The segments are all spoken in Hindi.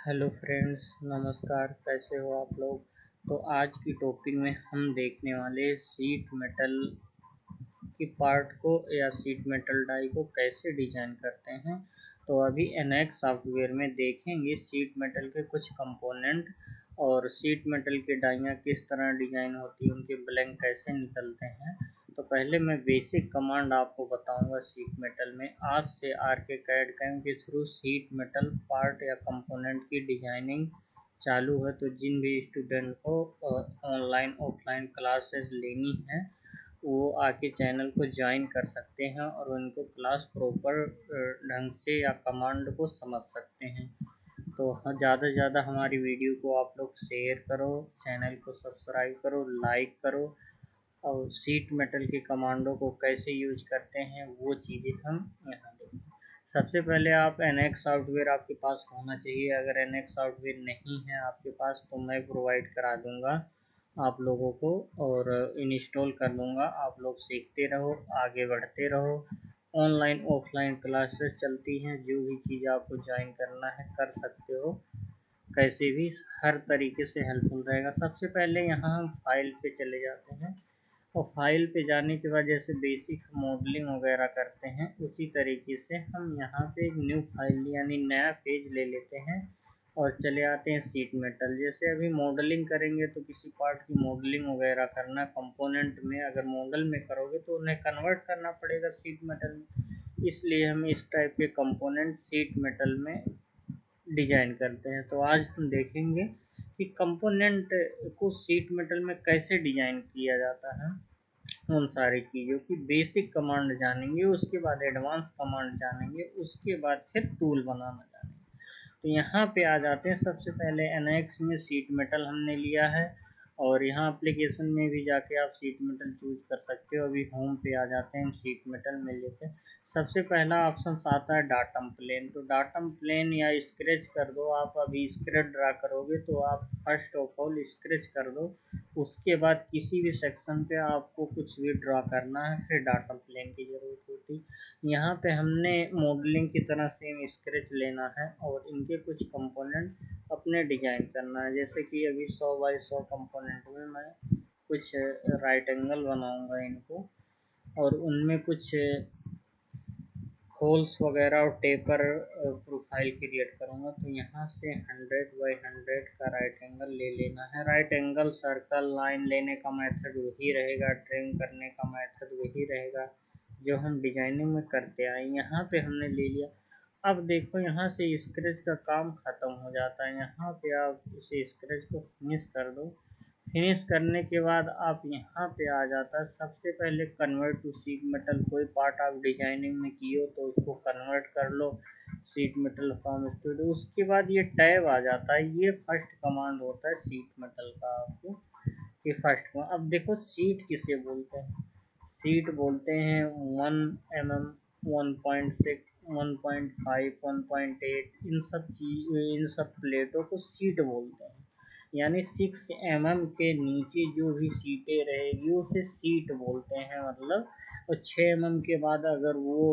हेलो फ्रेंड्स, नमस्कार। कैसे हो आप लोग। तो आज की टॉपिक में हम देखने वाले शीट मेटल की पार्ट को या शीट मेटल डाई को कैसे डिजाइन करते हैं। तो अभी एनएक्स सॉफ्टवेयर में देखेंगे शीट मेटल के कुछ कंपोनेंट और शीट मेटल की डाइयाँ किस तरह डिजाइन होती है, उनके ब्लैंक कैसे निकलते हैं। तो पहले मैं बेसिक कमांड आपको बताऊंगा शीट मेटल में। आज से आर्किकैड कैम के थ्रू शीट मेटल पार्ट या कंपोनेंट की डिजाइनिंग चालू है। तो जिन भी स्टूडेंट को ऑनलाइन ऑफलाइन क्लासेस लेनी है वो आके चैनल को ज्वाइन कर सकते हैं और उनको क्लास प्रॉपर ढंग से या कमांड को समझ सकते हैं। तो ज़्यादा से ज़्यादा हमारी वीडियो को आप लोग शेयर करो, चैनल को सब्सक्राइब करो, लाइक करो और शीट मेटल के कमांडों को कैसे यूज करते हैं वो चीज़ें हम यहाँ देखें। सबसे पहले आप एनएक्स सॉफ्टवेयर आपके पास होना चाहिए। अगर एनएक्स सॉफ्टवेयर नहीं है आपके पास तो मैं प्रोवाइड करा दूँगा आप लोगों को और इंस्टॉल कर दूँगा। आप लोग सीखते रहो, आगे बढ़ते रहो। ऑनलाइन ऑफलाइन क्लासेस चलती हैं, जो भी चीज़ आपको ज्वाइन करना है कर सकते हो। कैसे भी हर तरीके से हेल्पफुल रहेगा। सबसे पहले यहाँ हम फाइल पे चले जाते हैं और फाइल पे जाने के बाद जैसे बेसिक मॉडलिंग वगैरह करते हैं उसी तरीके से हम यहाँ पे एक न्यू फाइल यानी नया पेज ले लेते हैं और चले आते हैं शीट मेटल। जैसे अभी मॉडलिंग करेंगे तो किसी पार्ट की मॉडलिंग वगैरह करना कंपोनेंट में, अगर मॉडल में करोगे तो उन्हें कन्वर्ट करना पड़ेगा शीट मेटल में। इसलिए हम इस टाइप के कंपोनेंट शीट मेटल में डिजाइन करते हैं। तो आज हम देखेंगे कि कंपोनेंट को शीट मेटल में कैसे डिजाइन किया जाता है। उन सारी चीज़ों की बेसिक कमांड जानेंगे, उसके बाद एडवांस कमांड जानेंगे, उसके बाद फिर टूल बनाना जानेंगे। तो यहाँ पे आ जाते हैं। सबसे पहले एनएक्स में शीट मेटल हमने लिया है और यहाँ एप्लीकेशन में भी जाके आप शीट मेटल चूज कर सकते हो। अभी होम पे आ जाते हैं, शीट मेटल में लेते हैं। सबसे पहला ऑप्शन आता है डाटम प्लेन। तो डाटम प्लेन या स्क्रैच कर दो। आप अभी स्क्रैच ड्रा करोगे तो आप फर्स्ट ऑफ ऑल स्क्रैच कर दो, उसके बाद किसी भी सेक्शन पे आपको कुछ भी ड्रा करना है फिर डाटम प्लेन की ज़रूरत होती। यहाँ पे हमने मॉडलिंग की तरह सेम स्क्रैच लेना है और इनके कुछ कंपोनेंट अपने डिजाइन करना है। जैसे कि अभी 100 बाई 100 कंपोनेंट में मैं कुछ राइट एंगल बनाऊंगा इनको और उनमें कुछ होल्स वगैरह और टेपर प्रोफाइल क्रिएट करूँगा। तो यहाँ से 100 बाई 100 का राइट एंगल ले लेना है। राइट एंगल सर्कल लाइन लेने का मेथड वही रहेगा, ट्रिम करने का मेथड वही रहेगा जो हम डिजाइनिंग में करते आए। यहाँ पे हमने ले लिया। अब देखो यहाँ से स्क्रैच का काम ख़त्म हो जाता है। यहाँ पे आप इसे स्क्रैच को फिनिश कर दो। फिनिश करने के बाद आप यहाँ पे आ जाता है। सबसे पहले कन्वर्ट टू शीट मेटल। कोई पार्ट आप डिजाइनिंग में किए हो तो उसको कन्वर्ट कर लो शीट मेटल फॉर्म स्टूडियो। उसके बाद ये टैब आ जाता है। ये फर्स्ट कमांड होता है शीट मेटल का आपको, ये फर्स्ट कमांड। अब देखो शीट किसे बोलते हैं। शीट बोलते हैं 1 mm, 1.6, 1.5, 1.8, इन सब प्लेटों को शीट बोलते हैं। यानी 6 mm के नीचे जो भी सीटें रहेगी उसे सीट बोलते हैं मतलब। और 6 mm के बाद अगर वो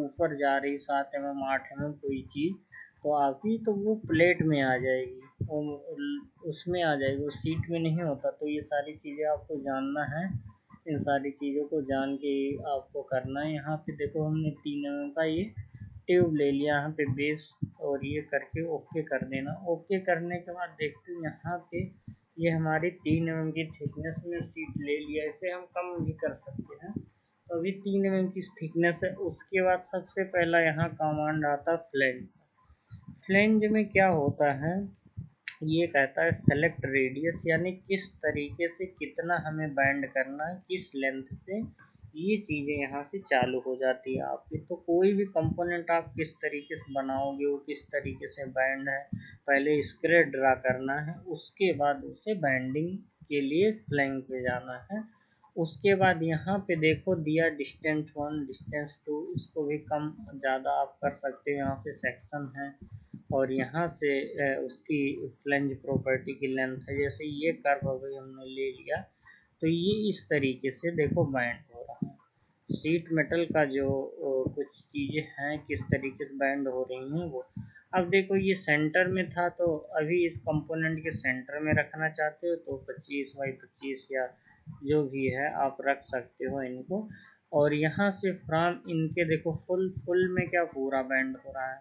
ऊपर जा रही 7 mm, 8 mm कोई चीज़ तो आपकी तो वो प्लेट में आ जाएगी, उसमें आ जाएगी, वो सीट में नहीं होता। तो ये सारी चीज़ें आपको जानना है। इन सारी चीज़ों को जान के आपको करना है। यहाँ पे देखो हमने 3 mm का ये ट्यूब ले लिया यहाँ पे बेस और ये करके ओके कर देना। ओके करने के बाद देखते हैं यहाँ पे ये हमारी 3 mm की थिकनेस में सीट ले लिया। इसे हम कम भी कर सकते हैं। तो अभी 3 mm की थिकनेस है। उसके बाद सबसे पहला यहाँ कमांड आता है फ्लेंज। फ्लेंज में क्या होता है, ये कहता है सेलेक्ट रेडियस, यानी किस तरीके से कितना हमें बैंड करना है, किस लेंथ पे। ये चीज़ें यहाँ से चालू हो जाती है आपकी। तो कोई भी कंपोनेंट आप किस तरीके से बनाओगे, वो किस तरीके से बैंड है, पहले स्क्रैच ड्रा करना है, उसके बाद उसे बैंडिंग के लिए फ्लैंग पे जाना है। उसके बाद यहाँ पे देखो दिया डिस्टेंस 1, डिस्टेंस 2, इसको भी कम ज़्यादा आप कर सकते हो। यहाँ से सेक्शन है और यहाँ से उसकी फ्लेंज प्रॉपर्टी की लेंथ है। जैसे ये कर्व अभी हमने ले लिया तो ये इस तरीके से देखो बैंड हो रहा है। शीट मेटल का जो कुछ चीज़ें हैं किस तरीके से बैंड हो रही हैं वो। अब देखो ये सेंटर में था, तो अभी इस कंपोनेंट के सेंटर में रखना चाहते हो तो 25 बाई 25 या जो भी है आप रख सकते हो इनको। और यहाँ से फ्रॉम इनके देखो फुल में क्या पूरा बैंड हो रहा है,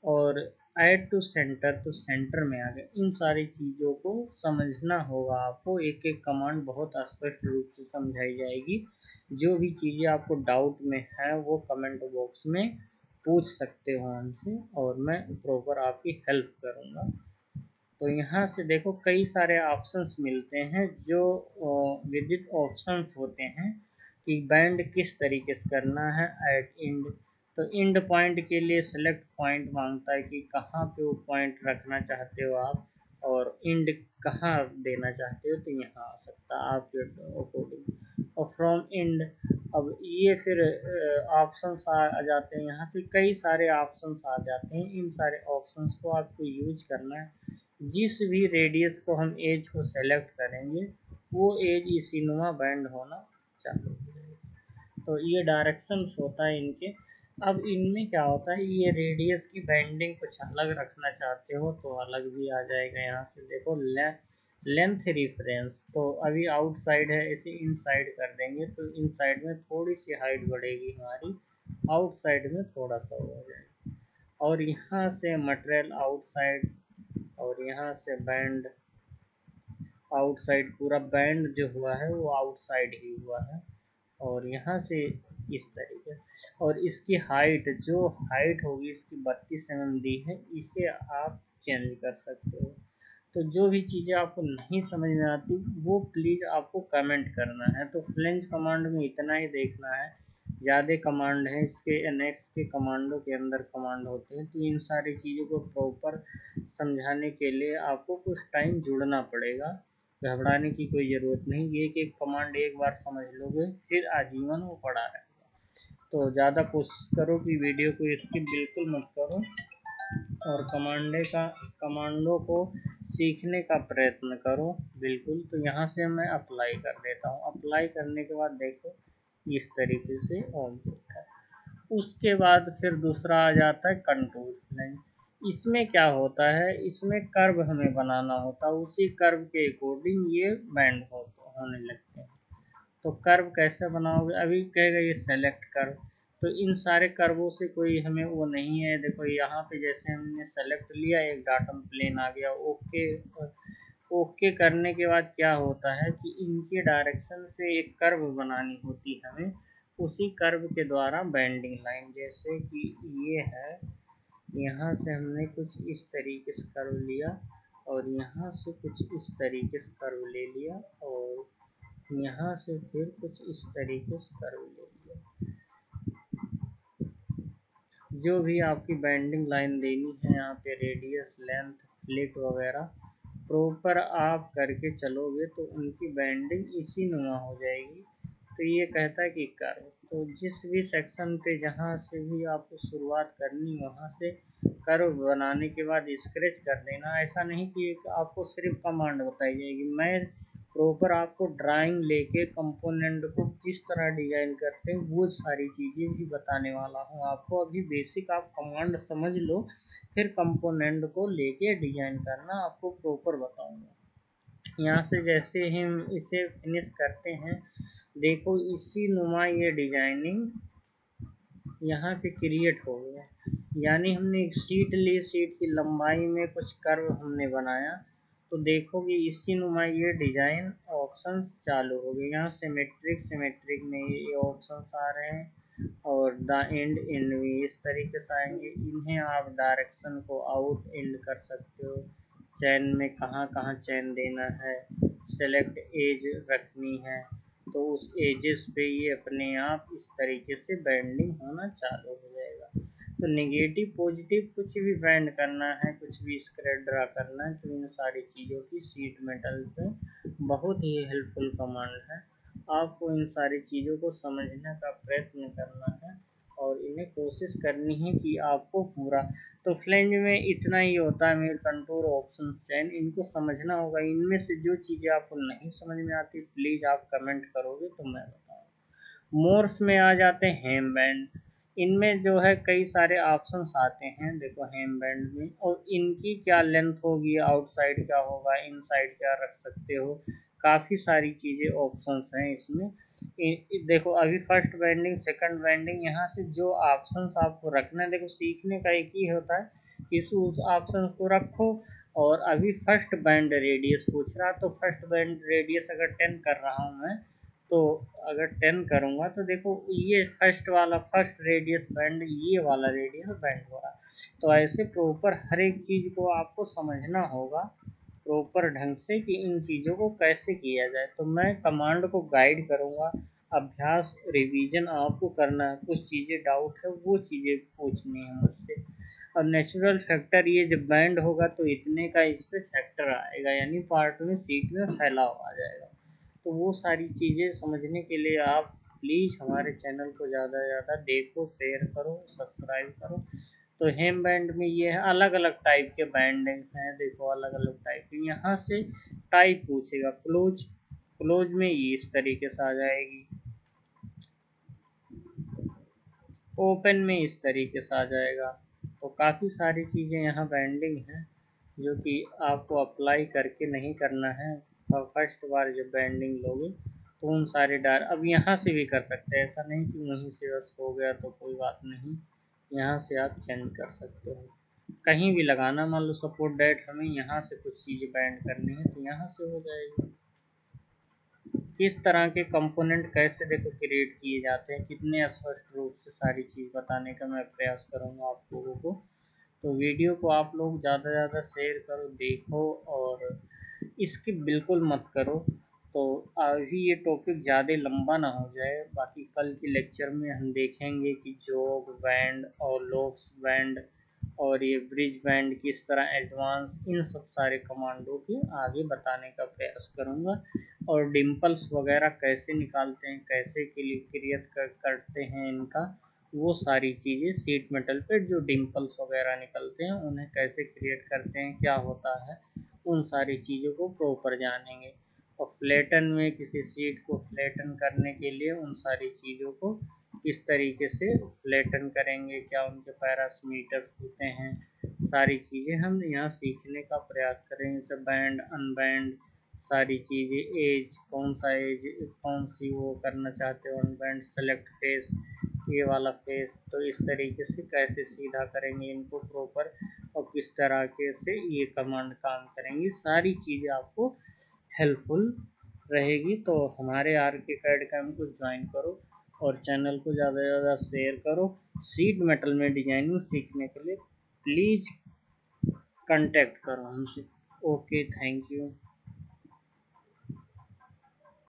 और ऐड टू सेंटर तो सेंटर में आ गए। इन सारी चीज़ों को समझना होगा आपको, एक एक कमांड बहुत स्पष्ट रूप से समझाई जाएगी। जो भी चीज़ें आपको डाउट में है वो कमेंट बॉक्स में पूछ सकते हो हमसे, और मैं प्रॉपर आपकी हेल्प करूँगा। तो यहाँ से देखो कई सारे ऑप्शंस मिलते हैं, जो विदित ऑप्शंस होते हैं कि बैंड किस तरीके से करना है। एट इंड, तो इंड पॉइंट के लिए सेलेक्ट पॉइंट मांगता है कि कहाँ पे वो पॉइंट रखना चाहते हो आप, और इंड कहाँ देना चाहते हो, तो यहाँ आ सकता है आपके अकॉर्डिंग। और फ्रॉम इंड, अब ये फिर ऑप्शंस आ जाते हैं, यहाँ से कई सारे ऑप्शंस आ जाते हैं। इन सारे ऑप्शंस को आपको यूज करना है। जिस भी रेडियस को हम एज को सेलेक्ट करेंगे वो एज इसी नुमा बैंड होना चालू हो जाएगा। तो ये डायरेक्शंस होता है इनके। अब इनमें क्या होता है, ये रेडियस की बैंडिंग कुछ अलग रखना चाहते हो तो अलग भी आ जाएगा। यहाँ से देखो लेंथ रिफरेंस, तो अभी आउटसाइड है, इसे इनसाइड कर देंगे तो इनसाइड में थोड़ी सी हाइट बढ़ेगी हमारी, आउटसाइड में थोड़ा सा हो जाएगा। और यहाँ से मटेरियल आउटसाइड, और यहाँ से बैंड आउटसाइड, पूरा बैंड जो हुआ है वो आउटसाइड ही हुआ है। और यहाँ से इस तरीके, और इसकी हाइट, जो हाइट होगी इसकी 32 mm दी है, इसे आप चेंज कर सकते हो। तो जो भी चीज़ें आपको नहीं समझ में आती वो प्लीज़ आपको कमेंट करना है। तो फ्लेंज कमांड में इतना ही देखना है, ज़्यादा कमांड है, इसके नेक्स्ट के कमांडों के अंदर कमांड होते हैं, तो इन सारी चीज़ों को प्रॉपर समझाने के लिए आपको कुछ टाइम जुड़ना पड़ेगा। घबराने की कोई ज़रूरत नहीं, एक एक कमांड एक बार समझ लोगे फिर आजीवन वो पड़ा रहेगा। तो ज़्यादा कोशिश करो कि वीडियो को स्किप बिल्कुल मत करो, और कमांडो को सीखने का प्रयत्न करो बिल्कुल। तो यहाँ से मैं अप्लाई कर देता हूँ। अप्लाई करने के बाद देखो इस तरीके से ऑन होता है। उसके बाद फिर दूसरा आ जाता है कंटूर फ्लेंज। इसमें क्या होता है, इसमें कर्व हमें बनाना होता है, उसी कर्व के अकॉर्डिंग ये बैंड होने लगते हैं। तो कर्व कैसे बनाओगे, अभी कहेगा ये सेलेक्ट कर्व, तो इन सारे कर्वों से कोई हमें वो नहीं है। देखो यहाँ पे जैसे हमने सेलेक्ट लिया, एक डाटम प्लेन आ गया, ओके। ओके करने के बाद क्या होता है कि इनके डायरेक्शन से एक कर्व बनानी होती है हमें, उसी कर्व के द्वारा बैंडिंग लाइन, जैसे कि ये है, यहाँ से हमने कुछ इस तरीके से कर्व लिया, और यहाँ से कुछ इस तरीके से कर्व ले लिया, और यहाँ से फिर कुछ इस तरीके से कर्व ले लिया। जो भी आपकी बैंडिंग लाइन देनी है यहाँ पे, रेडियस, लेंथ, फ्लिट वगैरह प्रॉपर आप करके चलोगे तो उनकी बैंडिंग इसी नुमा हो जाएगी। तो ये कहता है कि कर्व, तो जिस भी सेक्शन पे जहाँ से भी आपको शुरुआत करनी वहाँ से कर्व बनाने के बाद स्क्रैच कर देना। ऐसा नहीं कि आपको सिर्फ कमांड बताई जाएगी, मैं प्रॉपर आपको ड्राइंग लेके कंपोनेंट को किस तरह डिजाइन करते हैं वो सारी चीज़ें भी बताने वाला हूँ आपको। अभी बेसिक आप कमांड समझ लो, फिर कंपोनेंट को लेके डिजाइन करना आपको प्रॉपर बताऊंगा। यहाँ से जैसे हम इसे फिनिश करते हैं, देखो इसी नुमा ये डिजाइनिंग यहाँ पे क्रिएट हो गया। यानी हमने एक शीट ली, शीट की लंबाई में कुछ कर्व हमने बनाया, तो देखोगे इसी नुमा ये डिजाइन ऑप्शंस चालू हो गए। यहाँ सिमेट्रिक में ये ऑप्शंस आ रहे हैं, और द एंड इन भी इस तरीके से आएंगे। इन्हें आप डायरेक्शन को आउट एंड कर सकते हो, चैन में कहाँ कहाँ चैन देना है, सेलेक्ट एज रखनी है, तो उस एजेस पे ये अपने आप इस तरीके से बैंडिंग होना चालू हो जाएगा। तो नेगेटिव पॉजिटिव कुछ भी बैंड करना है, कुछ भी स्क्रेड ड्रा करना है, तो इन सारी चीज़ों की शीट मेटल पे बहुत ही हेल्पफुल कमांड है। आपको इन सारी चीज़ों को समझने का प्रयत्न करना है, और इन्हें कोशिश करनी है कि आपको पूरा। तो फ्लेंज में इतना ही होता है, मेरे कंट्रोल ऑप्शन चैन, इनको समझना होगा। इनमें से जो चीज़ें आपको नहीं समझ में आती प्लीज़ आप कमेंट करोगे तो मैं बताऊँगा। मोर्स में आ जाते हैं हेम बैंड। इनमें जो है कई सारे ऑप्शंस आते हैं, देखो हेम बैंड में, और इनकी क्या लेंथ होगी, आउटसाइड क्या होगा, इनसाइड क्या रख सकते हो, काफ़ी सारी चीज़ें ऑप्शंस हैं इसमें। देखो अभी फर्स्ट बैंडिंग, सेकंड बैंडिंग, यहाँ से जो ऑप्शंस आपको रखना है, देखो सीखने का एक ही होता है कि उस ऑप्शन को रखो। और अभी फर्स्ट बैंड रेडियस पूछ रहा, तो फर्स्ट बैंड रेडियस अगर 10 कर रहा हूँ मैं, तो अगर 10 करूँगा तो देखो ये फर्स्ट वाला, फर्स्ट रेडियस बैंड, ये वाला रेडियस बैंड हो रहा। तो ऐसे प्रॉपर हर एक चीज़ को आपको समझना होगा प्रॉपर ढंग से कि इन चीज़ों को कैसे किया जाए। तो मैं कमांड को गाइड करूँगा, अभ्यास रिवीजन आपको करना है, कुछ चीज़ें डाउट है वो चीज़ें पूछनी है मुझसे। और नेचुरल फैक्टर, ये जब बैंड होगा तो इतने का इस पर फैक्टर आएगा, यानी पार्ट में सीट में फैलाव आ जाएगा। तो वो सारी चीज़ें समझने के लिए आप प्लीज़ हमारे चैनल को ज़्यादा से ज़्यादा देखो, शेयर करो, सब्सक्राइब करो। तो हेम बैंड में ये है, अलग अलग टाइप के बैंडिंग हैं, देखो अलग अलग टाइप के। यहाँ से टाइप पूछेगा, क्लोज, क्लोज में ये इस तरीके से आ जाएगी, ओपन में इस तरीके से आ जाएगा। तो काफ़ी सारी चीज़ें यहाँ बैंडिंग हैं जो कि आपको अप्लाई करके नहीं करना है। और फर्स्ट बार जब बैंडिंग लोगे तो उन सारे डार, अब यहाँ से भी कर सकते हैं, ऐसा नहीं कि वहीं से बस हो गया तो कोई बात नहीं, यहाँ से आप चेंज कर सकते हो, कहीं भी लगाना। मान लो सपोर्ट डेट हमें यहाँ से कुछ चीज़ें बैंड करनी है तो यहाँ से हो जाएगी। किस तरह के कंपोनेंट कैसे देखो क्रिएट किए जाते हैं, कितने स्पष्ट रूप से सारी चीज़ बताने का मैं प्रयास करूँगा आप लोगों को। तो वीडियो को आप लोग ज़्यादा से ज़्यादा शेयर करो, देखो, और स्किप बिल्कुल मत करो। तो अभी ये टॉपिक ज़्यादा लंबा ना हो जाए, बाकी कल के लेक्चर में हम देखेंगे कि जोग बैंड और लोफ्स बैंड और ये ब्रिज बैंड किस तरह एडवांस, इन सब सारे कमांडों की आगे बताने का प्रयास करूँगा। और डिम्पल्स वगैरह कैसे निकालते हैं, कैसे क्रिएट करते हैं इनका, वो सारी चीज़ें सीट मेटल पे जो डिम्पल्स वगैरह निकलते हैं उन्हें कैसे क्रिएट करते हैं, क्या होता है, उन सारी चीज़ों को प्रॉपर जानेंगे। और फ्लैटन में किसी सीट को फ्लैटन करने के लिए उन सारी चीज़ों को किस तरीके से फ्लैटन करेंगे, क्या उनके पैरामीटर होते हैं, सारी चीज़ें हम यहाँ सीखने का प्रयास करेंगे। जैसे बैंड, अनबैंड, सारी चीज़ें, एज, कौन सा एज, कौन सी वो करना चाहते हो अनबैंड, सेलेक्ट फेस, ये वाला फेस, तो इस तरीके से कैसे सीधा करेंगे इनको प्रॉपर, और किस तरह के से ये कमांड काम करेंगी, सारी चीज़ें आपको हेल्पफुल रहेगी। तो हमारे आर के कैड कैम को ज्वाइन करो और चैनल को ज़्यादा से ज़्यादा शेयर करो। सीट मेटल में डिजाइनिंग सीखने के लिए प्लीज़ कांटेक्ट करो हमसे। Okay, thank you.